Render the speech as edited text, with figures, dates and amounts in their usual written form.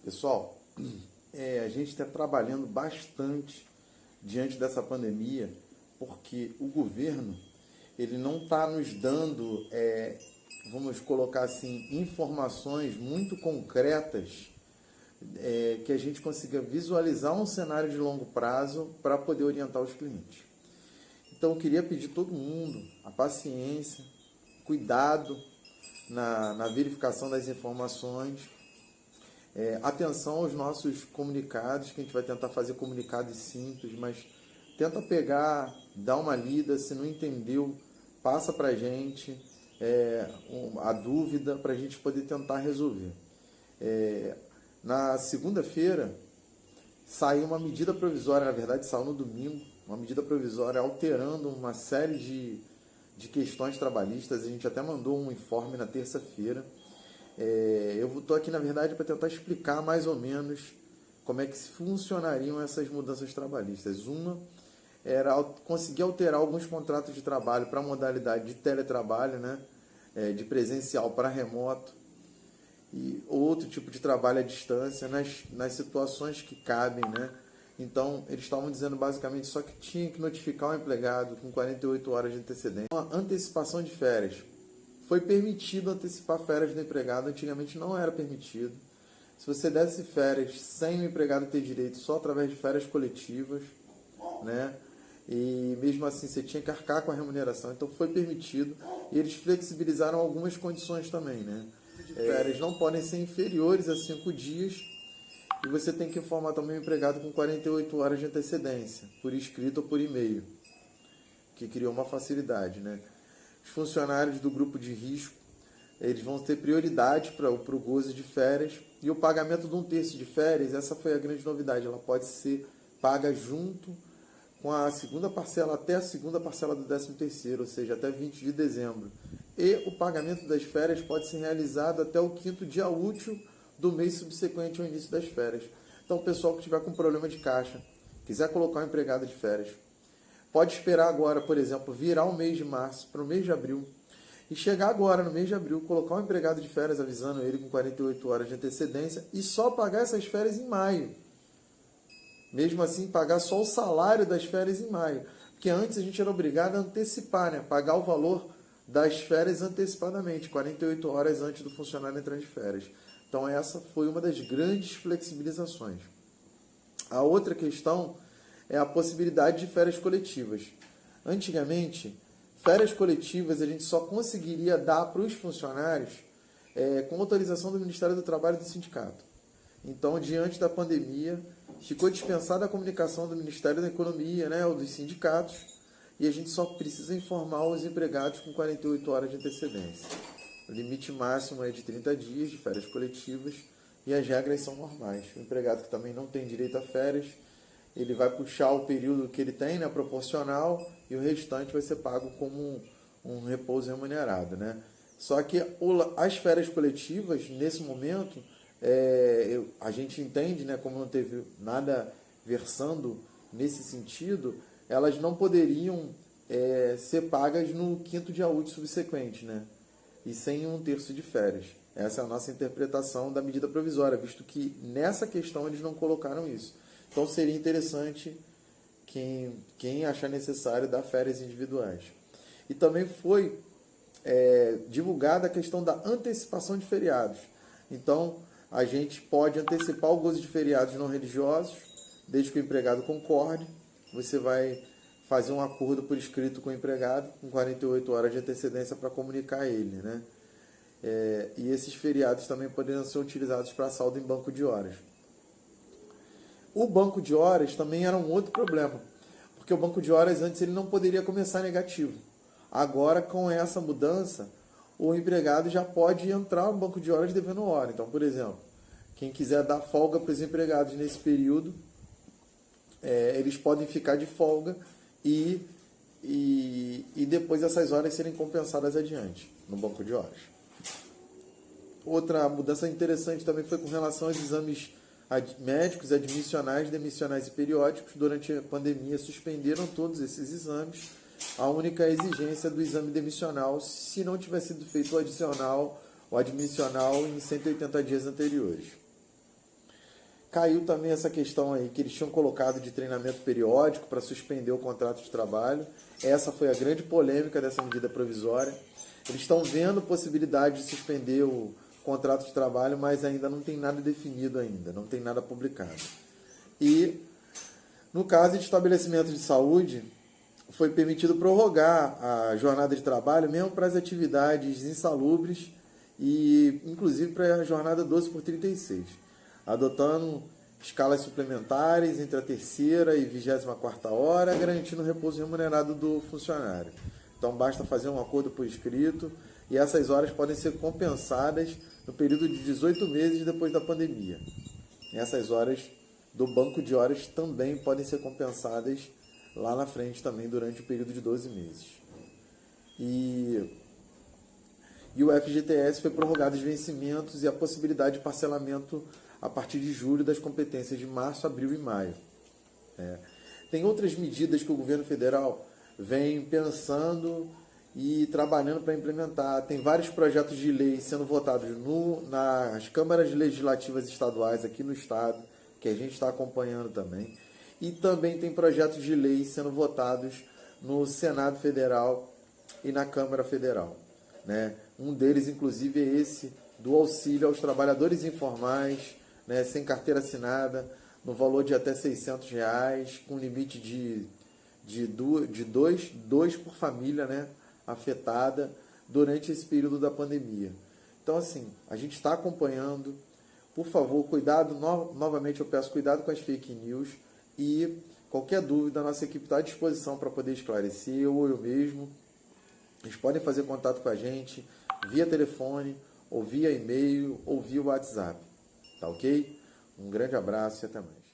Pessoal, a gente está trabalhando bastante diante dessa pandemia, porque o governo ele não está nos dando, vamos colocar assim, informações muito concretas que a gente consiga visualizar um cenário de longo prazo para poder orientar os clientes. Então eu queria pedir a todo mundo a paciência, cuidado na verificação das informações. Atenção aos nossos comunicados, que a gente vai tentar fazer comunicados simples, mas tenta pegar, dá uma lida, se não entendeu, passa para a gente a dúvida para a gente poder tentar resolver. Na segunda-feira saiu uma medida provisória, na verdade saiu no domingo, uma medida provisória alterando uma série de questões trabalhistas. A gente até mandou um informe na terça-feira. Eu estou aqui, na verdade, para tentar explicar mais ou menos como é que funcionariam essas mudanças trabalhistas. Uma era conseguir alterar alguns contratos de trabalho para a modalidade de teletrabalho, né? De presencial para remoto, e outro tipo de trabalho à distância, nas situações que cabem, né? Então, eles estavam dizendo basicamente só que tinha que notificar o empregado com 48 horas de antecedência. Uma antecipação de férias. Foi permitido antecipar férias do empregado, antigamente não era permitido. Se você desse férias sem o empregado ter direito, só através de férias coletivas, né? E mesmo assim você tinha que arcar com a remuneração, então foi permitido. E eles flexibilizaram algumas condições também, né? Férias não podem ser inferiores a 5 dias e você tem que informar também o empregado com 48 horas de antecedência, por escrito ou por e-mail, que criou uma facilidade, né? Os funcionários do grupo de risco, eles vão ter prioridade para o gozo de férias, e o pagamento de 1/3 de férias, essa foi a grande novidade, ela pode ser paga junto com a segunda parcela, até a segunda parcela do 13º, ou seja, até 20 de dezembro. E o pagamento das férias pode ser realizado até o 5º dia útil do mês subsequente ao início das férias. Então, o pessoal que tiver com problema de caixa, quiser colocar um empregado de férias, pode esperar agora, por exemplo, virar o mês de março para o mês de abril e chegar agora no mês de abril, colocar um empregado de férias avisando ele com 48 horas de antecedência e só pagar essas férias em maio. Mesmo assim, pagar só o salário das férias em maio. Porque antes a gente era obrigado a antecipar, né? Pagar o valor das férias antecipadamente, 48 horas antes do funcionário entrar de férias. Então essa foi uma das grandes flexibilizações. A outra questão é a possibilidade de férias coletivas. Antigamente, férias coletivas a gente só conseguiria dar para os funcionários com autorização do Ministério do Trabalho e do sindicato. Então, diante da pandemia, ficou dispensada a comunicação do Ministério da Economia, né, ou dos sindicatos, e a gente só precisa informar os empregados com 48 horas de antecedência. O limite máximo é de 30 dias de férias coletivas e as regras são normais. O empregado que também não tem direito a férias, ele vai puxar o período que ele tem, né, proporcional, e o restante vai ser pago como um repouso remunerado, né? Só que as férias coletivas, nesse momento, a gente entende, né, como não teve nada versando nesse sentido, elas não poderiam ser pagas no 5º dia útil subsequente, né? E sem 1/3 de férias. Essa é a nossa interpretação da medida provisória, visto que nessa questão eles não colocaram isso. Então seria interessante quem achar necessário dar férias individuais. E também foi divulgada a questão da antecipação de feriados. Então a gente pode antecipar o gozo de feriados não religiosos, desde que o empregado concorde. Você vai fazer um acordo por escrito com o empregado, com 48 horas de antecedência para comunicar a ele, né? E esses feriados também poderiam ser utilizados para saldo em banco de horas. O banco de horas também era um outro problema, porque o banco de horas antes ele não poderia começar negativo. Agora, com essa mudança, o empregado já pode entrar no banco de horas devendo hora. Então, por exemplo, quem quiser dar folga para os empregados nesse período, eles podem ficar de folga e depois essas horas serem compensadas adiante no banco de horas. Outra mudança interessante também foi com relação aos exames médicos, admissionais, demissionais e periódicos. Durante a pandemia suspenderam todos esses exames. A única exigência do exame demissional, se não tiver sido feito o adicional ou admissional em 180 dias anteriores. Caiu também essa questão aí que eles tinham colocado de treinamento periódico para suspender o contrato de trabalho. Essa foi a grande polêmica dessa medida provisória. Eles estão vendo possibilidade de suspender o contrato de trabalho, mas ainda não tem nada definido ainda, não tem nada publicado. E no caso de estabelecimento de saúde, foi permitido prorrogar a jornada de trabalho mesmo para as atividades insalubres e inclusive para a jornada 12/36, adotando escalas suplementares entre a terceira e 24ª hora, garantindo o repouso remunerado do funcionário. Então basta fazer um acordo por escrito e essas horas podem ser compensadas no período de 18 meses depois da pandemia. Essas horas do banco de horas também podem ser compensadas lá na frente também durante o período de 12 meses. E o FGTS foi prorrogado os vencimentos e a possibilidade de parcelamento a partir de julho das competências de março, abril e maio. Tem outras medidas que o governo federal vem pensando e trabalhando para implementar. Tem vários projetos de lei sendo votados nas câmaras legislativas estaduais aqui no estado, que a gente está acompanhando também. E também tem projetos de lei sendo votados no Senado Federal e na Câmara Federal. Um deles, inclusive, é esse do auxílio aos trabalhadores informais, sem carteira assinada, no valor de até R$600, com limite de dois por família, afetada durante esse período da pandemia. Então, assim, a gente está acompanhando. Por favor, cuidado, novamente eu peço cuidado com as fake news e qualquer dúvida, a nossa equipe está à disposição para poder esclarecer, ou eu mesmo. Eles podem fazer contato com a gente via telefone, ou via e-mail, ou via WhatsApp. Tá ok? Um grande abraço e até mais.